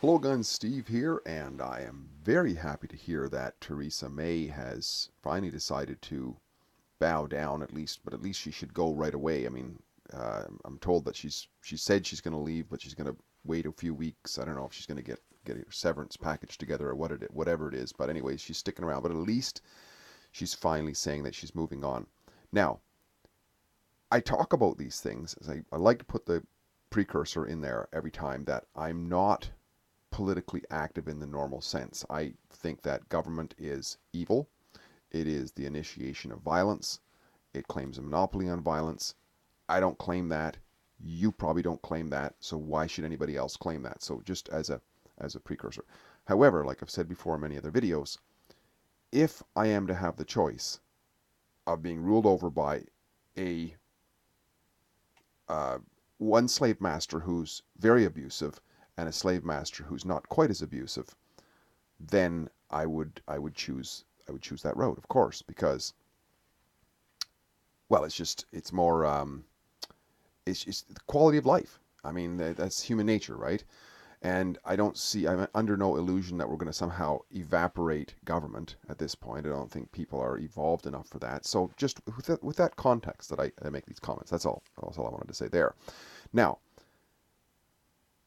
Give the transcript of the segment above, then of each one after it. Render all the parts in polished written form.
Hello again, Steve here, and I am very happy to hear that Theresa May has finally decided to bow down at least, but at least she should go right away. I mean, I'm told that she said she's going to leave, but she's going to wait a few weeks. I don't know if she's going to get her severance package together or whatever it is, but anyways, she's sticking around. But at least she's finally saying that she's moving on. Now, I talk about these things as I like to put the precursor in there every time that I'm not politically active in the normal sense. I think that government is evil. It is the initiation of violence. It claims a monopoly on violence. I don't claim that. You probably don't claim that. So why should anybody else claim that? So just as a precursor. However, like I've said before in many other videos, if I am to have the choice of being ruled over by a uh, one slave master who's very abusive and a slave master who's not quite as abusive, then I would choose that road, of course, because well, it's more it's just the quality of life. I mean, that's human nature, right? And I'm under no illusion that we're going to somehow evaporate government at this point. I don't think people are evolved enough for that. So just with that context that I make these comments, that's all. That's all I wanted to say there. Now,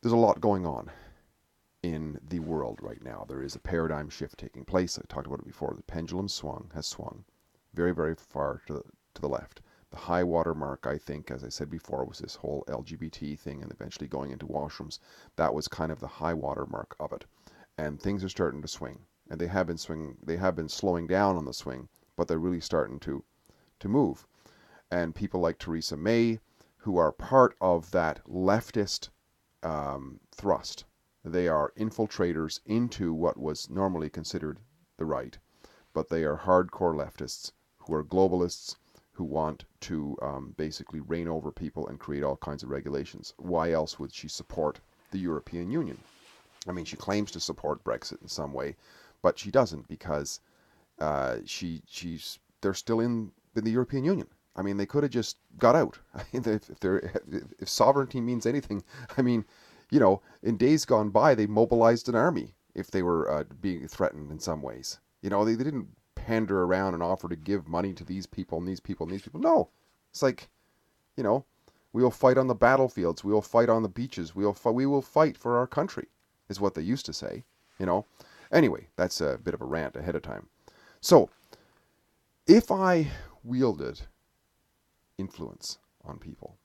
there's a lot going on in the world right now. There is a paradigm shift taking place. I talked about it before. The pendulum has swung very, very far to the left. The high water mark, I think, as I said before, was this whole LGBT thing and eventually going into washrooms. That was kind of the high water mark of it. And things are starting to swing. And they have been slowing down on the swing, but they're really starting to move. And people like Theresa May, who are part of that leftist thrust. They are infiltrators into what was normally considered the right, but they are hardcore leftists who are globalists who want to basically reign over people and create all kinds of regulations. Why else would she support the European Union? I mean, she claims to support Brexit in some way, but she doesn't because they're still in the European Union. I mean, they could have just got out. I mean, if sovereignty means anything, I mean, in days gone by, they mobilized an army if they were being threatened in some ways. They didn't pander around and offer to give money to these people and these people and these people. No, it's like, you know, we will fight on the battlefields. We will fight on the beaches. We will fight for our country, is what they used to say. You know. Anyway, that's a bit of a rant ahead of time. So, if I wielded influence on people,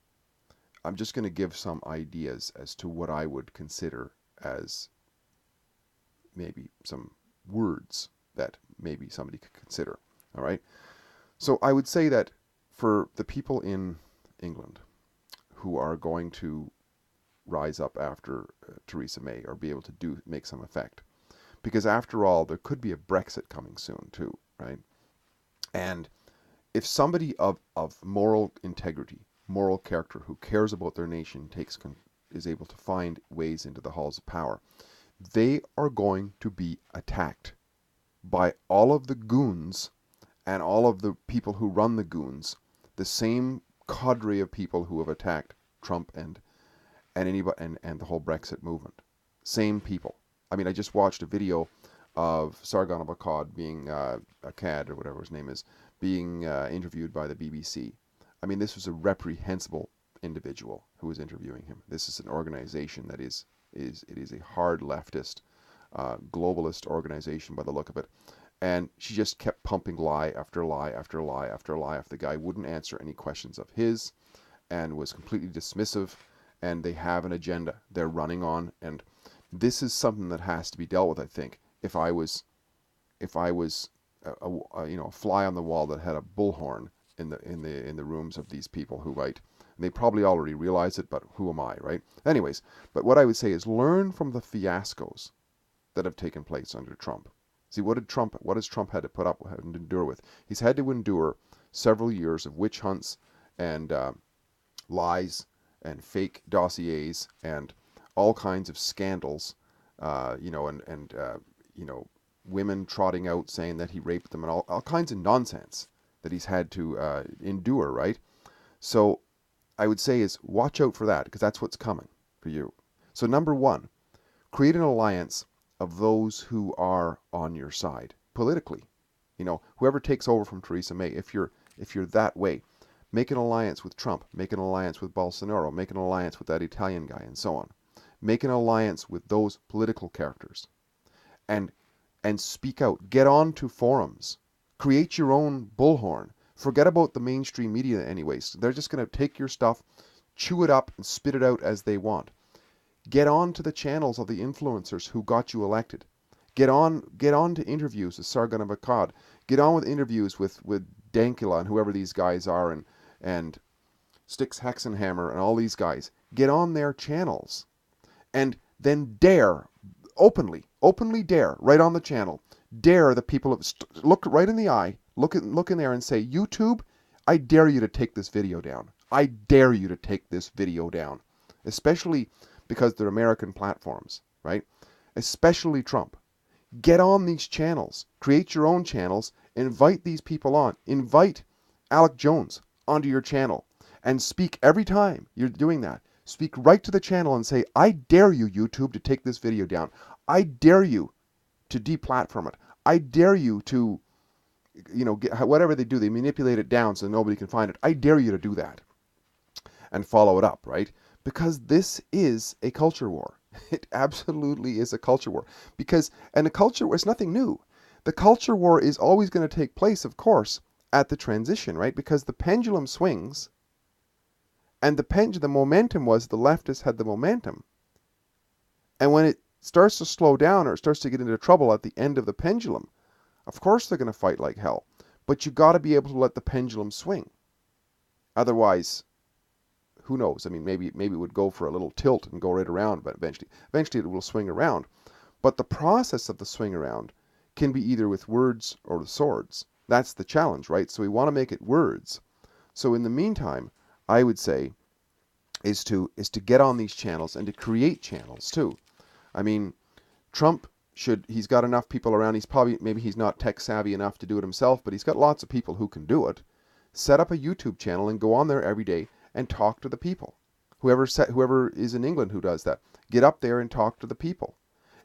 I'm just going to give some ideas as to what I would consider as maybe some words that maybe somebody could consider. All right. So I would say that for the people in England who are going to rise up after Theresa May or be able to make some effect, because after all, there could be a Brexit coming soon too, right? And if somebody of moral integrity, moral character, who cares about their nation, is able to find ways into the halls of power, they are going to be attacked by all of the goons and all of the people who run the goons, the same cadre of people who have attacked Trump and anybody and the whole Brexit movement. Same people. I mean, I just watched a video of Sargon of Akkad being Akkad or whatever his name is, being interviewed by the BBC. I mean, this was a reprehensible individual who was interviewing him. This is an organization that is a hard leftist, globalist organization by the look of it. And she just kept pumping lie after lie after lie after lie. If the guy wouldn't answer any questions of his, and was completely dismissive, and they have an agenda they're running on, and this is something that has to be dealt with. I think if I was a fly on the wall that had a bullhorn in the rooms of these people who write. And they probably already realize it, but who am I, right? Anyways, but what I would say is learn from the fiascos that have taken place under Trump. See, what has Trump had to put up with and endure with? He's had to endure several years of witch hunts and lies and fake dossiers and all kinds of scandals, women trotting out saying that he raped them and all kinds of nonsense that he's had to endure, right? So I would say is watch out for that because that's what's coming for you. So number one, Create an alliance of those who are on your side politically. Whoever takes over from Theresa May, if you're that way, make an alliance with Trump, make an alliance with Bolsonaro, make an alliance with that Italian guy, and so on. Make an alliance with those political characters, and speak out. Get on to forums. Create your own bullhorn. Forget about the mainstream media anyways. They're just going to take your stuff, chew it up, and spit it out as they want. Get on to the channels of the influencers who got you elected. Get on to interviews with Sargon of Akkad. Get on with interviews with Dankula and whoever these guys are, and Styx Hexenhammer and all these guys. Get on their channels, and then dare, openly dare, right on the channel, dare the people look right in the eye, look in there and say, YouTube, I dare you to take this video down. I dare you to take this video down. Especially because they're American platforms, right? Especially Trump. Get on these channels. Create your own channels. Invite these people on. Invite Alec Jones onto your channel and speak every time you're doing that. Speak right to the channel and say, I dare you, YouTube, to take this video down. I dare you to deplatform it. I dare you to, whatever they do, they manipulate it down so nobody can find it. I dare you to do that and follow it up, right? Because this is a culture war. It absolutely is a culture war. And a culture war is nothing new. The culture war is always going to take place, of course, at the transition, right? Because the pendulum swings, and the momentum was the leftists had the momentum. And when it starts to slow down or it starts to get into trouble at the end of the pendulum, of course they're going to fight like hell. But you got to be able to let the pendulum swing. Otherwise, who knows? I mean, maybe it would go for a little tilt and go right around, but eventually it will swing around. But the process of the swing around can be either with words or with swords. That's the challenge, right? So we want to make it words. So in the meantime, I would say is to get on these channels and to create channels too. I mean, Trump he's got enough people around. Maybe he's not tech savvy enough to do it himself, but he's got lots of people who can do it. Set up a YouTube channel and go on there every day and talk to the people. Whoever is in England who does that, get up there and talk to the people,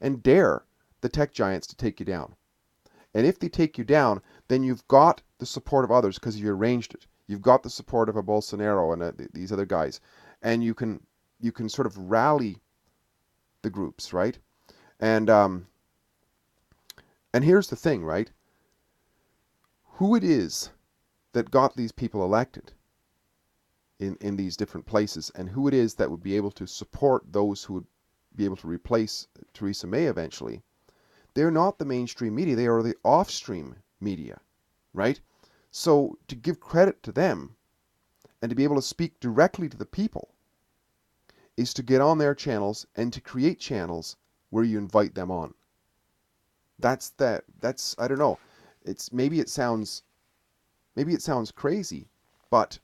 and dare the tech giants to take you down. And if they take you down, then you've got the support of others because you arranged it. You've got the support of a Bolsonaro and these other guys, and you can sort of rally the groups, right? And here's the thing, right? Who it is that got these people elected in these different places, and who it is that would be able to support those who would be able to replace Theresa May eventually, they're not the mainstream media, they are the off-stream media, right? So to give credit to them and to be able to speak directly to the people is to get on their channels and to create channels where you invite them on. That's I don't know. Maybe it sounds crazy, but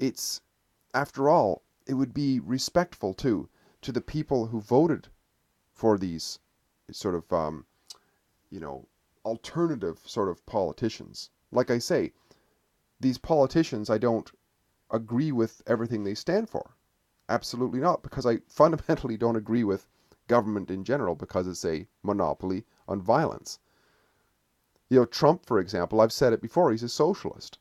it's, after all, it would be respectful to the people who voted for these sort of alternative sort of politicians. Like I say, these politicians, I don't agree with everything they stand for. Absolutely not, because I fundamentally don't agree with government in general because it's a monopoly on violence. Trump, for example, I've said it before, he's a socialist,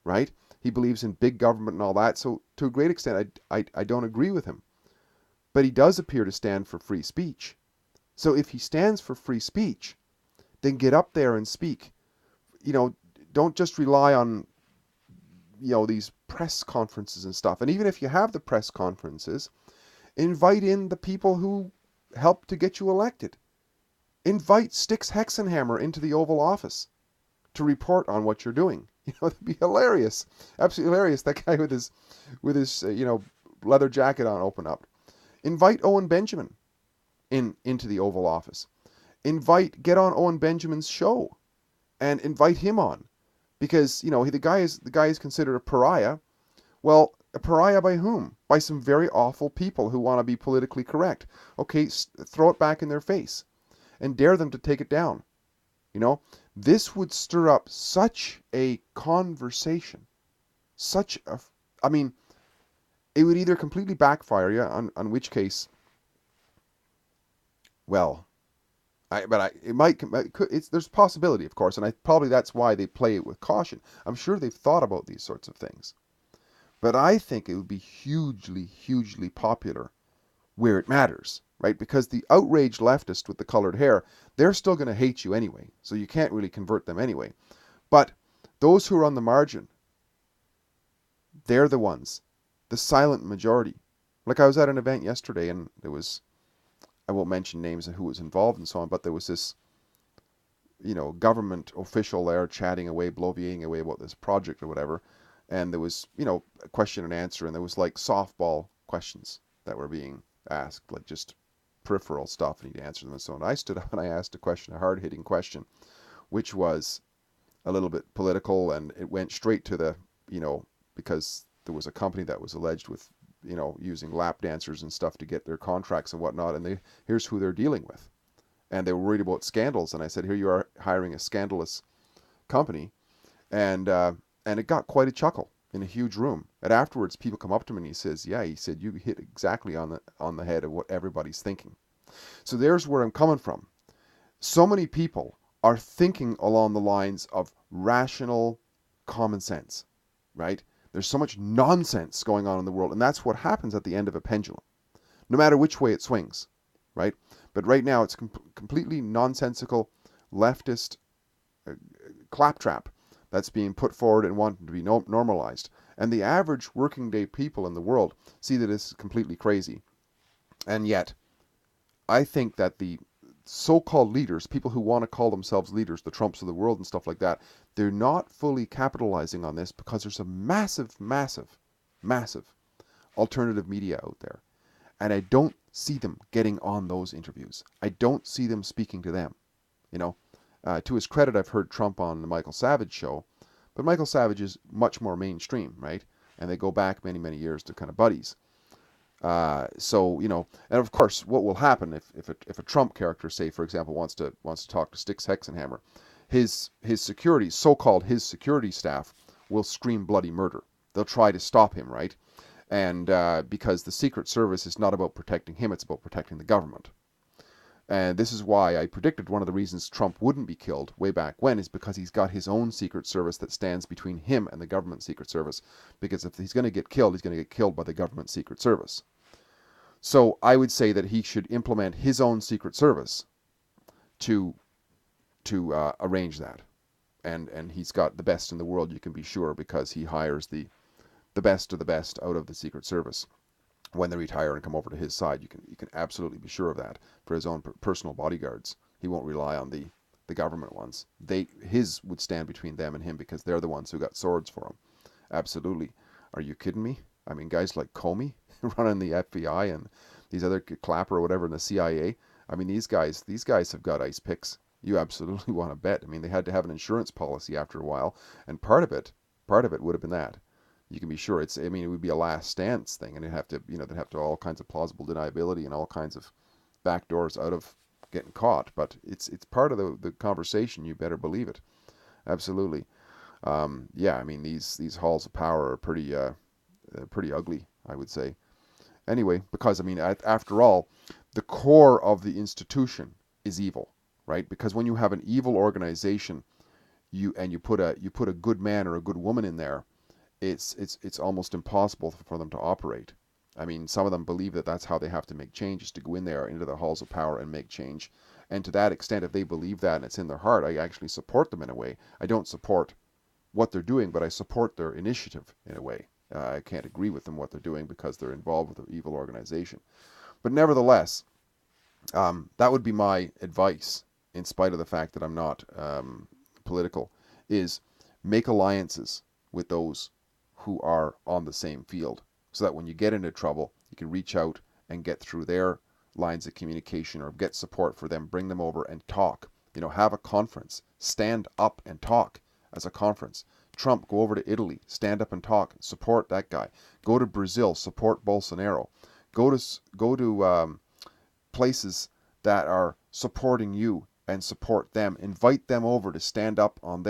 right? He believes in big government and all that, so to a great extent I don't agree with him. But he does appear to stand for free speech. So if he stands for free speech, then get up there and speak. Don't just rely on these press conferences and stuff. And even if you have the press conferences, invite in the people who helped to get you elected. Invite Styx Hexenhammer into the Oval Office to report on what you're doing. It'd be hilarious, absolutely hilarious. That guy with his leather jacket on, open up. Invite Owen Benjamin into the Oval Office. Get on Owen Benjamin's show, and invite him on, because the guy is considered a pariah. Well, a pariah by whom? By some very awful people who want to be politically correct. Okay, throw it back in their face and dare them to take it down. This would stir up such a conversation, it would either completely backfire you, on which case well, it might, there's a possibility, of course, and probably that's why they play it with caution. I'm sure they've thought about these sorts of things, but I think it would be hugely, hugely popular where it matters, right? Because the outraged leftist with the colored hair, they're still going to hate you anyway, so you can't really convert them anyway. But those who are on the margin, they're the ones, the silent majority. Like I was at an event yesterday, and there was, I won't mention names and who was involved and so on, but there was this, government official there chatting away, bloviating away about this project or whatever. And there was, a question and answer, and there was like softball questions that were being asked, like just peripheral stuff, and he'd answer them and so on. I stood up and I asked a question, a hard-hitting question, which was a little bit political, and it went straight to the, because there was a company that was alleged with, using lap dancers and stuff to get their contracts and whatnot, and here's who they're dealing with. And they were worried about scandals, and I said, here you are hiring a scandalous company, and it got quite a chuckle in a huge room. And afterwards, people come up to me and he says, "Yeah," he said, "you hit exactly on the head of what everybody's thinking." So there's where I'm coming from. So many people are thinking along the lines of rational common sense, right? There's so much nonsense going on in the world, and that's what happens at the end of a pendulum, no matter which way it swings, right? But right now, it's completely nonsensical, leftist claptrap that's being put forward and wanting to be normalized. And the average working day people in the world see that it's completely crazy. And yet, I think that the so-called leaders, people who want to call themselves leaders, the Trumps of the world and stuff like that, they're not fully capitalizing on this because there's a massive, massive, massive alternative media out there. And I don't see them getting on those interviews. I don't see them speaking to them. You know, to his credit, I've heard Trump on the Michael Savage show, but Michael Savage is much more mainstream, right? And they go back many, many years to kind of buddies. So and of course, what will happen if a Trump character, say for example, wants to talk to Styx Hexenhammer, his security, so-called his security staff, will scream bloody murder. They'll try to stop him, right? And because the Secret Service is not about protecting him, it's about protecting the government. And this is why I predicted one of the reasons Trump wouldn't be killed way back when is because he's got his own Secret Service that stands between him and the government Secret Service. Because if he's going to get killed, he's going to get killed by the government Secret Service. So I would say that he should implement his own Secret Service to arrange that. And he's got the best in the world, you can be sure, because he hires the best of the best out of the Secret Service. When they retire and come over to his side, you can absolutely be sure of that. For his own personal bodyguards, he won't rely on the government ones. His would stand between them and him because they're the ones who got swords for him. Absolutely. Are you kidding me? I mean, guys like Comey running the FBI and these other Clapper or whatever in the CIA. I mean, these guys have got ice picks. You absolutely want to bet. I mean, they had to have an insurance policy after a while, and part of it would have been that. You can be sure it would be a last stance thing, and they'd have to all kinds of plausible deniability and all kinds of backdoors out of getting caught. But it's part of the conversation. You better believe it. Absolutely. Yeah, I mean these halls of power are pretty ugly, I would say. Anyway, because I mean after all, the core of the institution is evil, right? Because when you have an evil organization, you put a good man or a good woman in there, it's almost impossible for them to operate. I mean, some of them believe that that's how they have to make changes, to go in there into the halls of power and make change. And to that extent, if they believe that and it's in their heart, I actually support them in a way. I don't support what they're doing, but I support their initiative in a way. I can't agree with them what they're doing because they're involved with an evil organization. But nevertheless, that would be my advice, in spite of the fact that I'm not political, is make alliances with those who are on the same field, so that when you get into trouble, you can reach out and get through their lines of communication or get support for them, bring them over and talk. Have a conference, stand up and talk as a conference. Trump, go over to Italy, stand up and talk, support that guy. Go to Brazil, support Bolsonaro. Go to places that are supporting you and support them. Invite them over to stand up on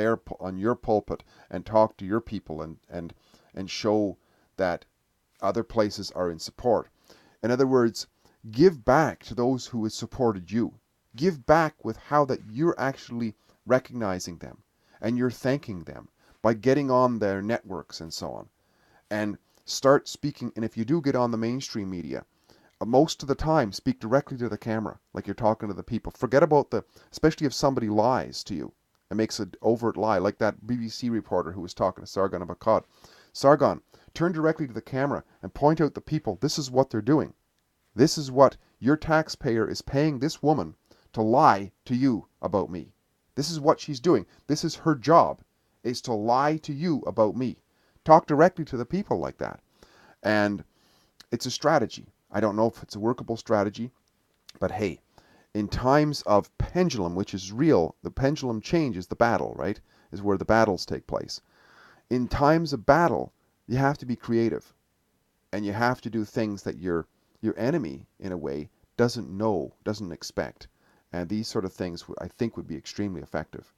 your pulpit and talk to your people and show that other places are in support. In other words, Give back to those who have supported you. Give back with how that you're actually recognizing them and you're thanking them by getting on their networks and so on. And start speaking. And if you do get on the mainstream media, most of the time speak directly to the camera like you're talking to the people. Forget about especially if somebody lies to you and makes an overt lie, like that BBC reporter who was talking to Sargon of Akkad. Sargon, turn directly to the camera and point out the people. This is what they're doing. This is what your taxpayer is paying this woman to lie to you about me. This is what she's doing. This is her job, is to lie to you about me. Talk directly to the people like that. And it's a strategy. I don't know if it's a workable strategy, but hey, in times of pendulum, which is real, the pendulum change is the battle, right? Is where the battles take place. In times of battle, you have to be creative. And you have to do things that your enemy, in a way, doesn't know, doesn't expect. And these sort of things, I think, would be extremely effective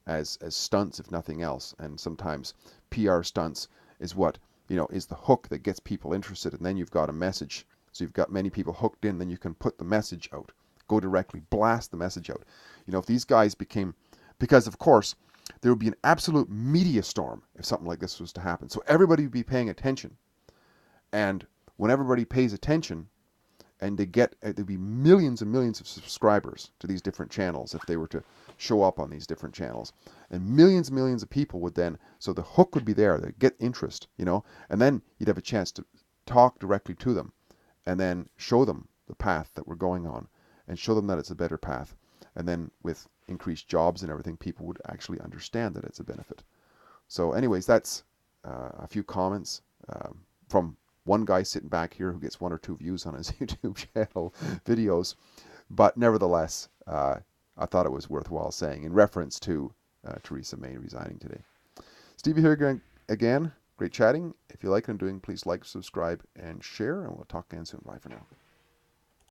as stunts, if nothing else. And sometimes PR stunts is what, is the hook that gets people interested. And then you've got a message. So you've got many people hooked in, then you can put the message out. Go directly, blast the message out. If these guys because of course, there would be an absolute media storm if something like this was to happen. So everybody would be paying attention. And when everybody pays attention, and there'd be millions and millions of subscribers to these different channels if they were to show up on these different channels. And millions of people would then, so the hook would be there, they'd get interest, and then you'd have a chance to talk directly to them and then show them the path that we're going on and show them that it's a better path. And then with increased jobs and everything, people would actually understand that it's a benefit. So anyways, that's a few comments from one guy sitting back here who gets 1 or 2 views on his YouTube channel videos. But nevertheless, I thought it was worthwhile saying in reference to Theresa May resigning today. Stevie here again. Great chatting. If you like what I'm doing, please like, subscribe, and share. And we'll talk again soon. Bye for now.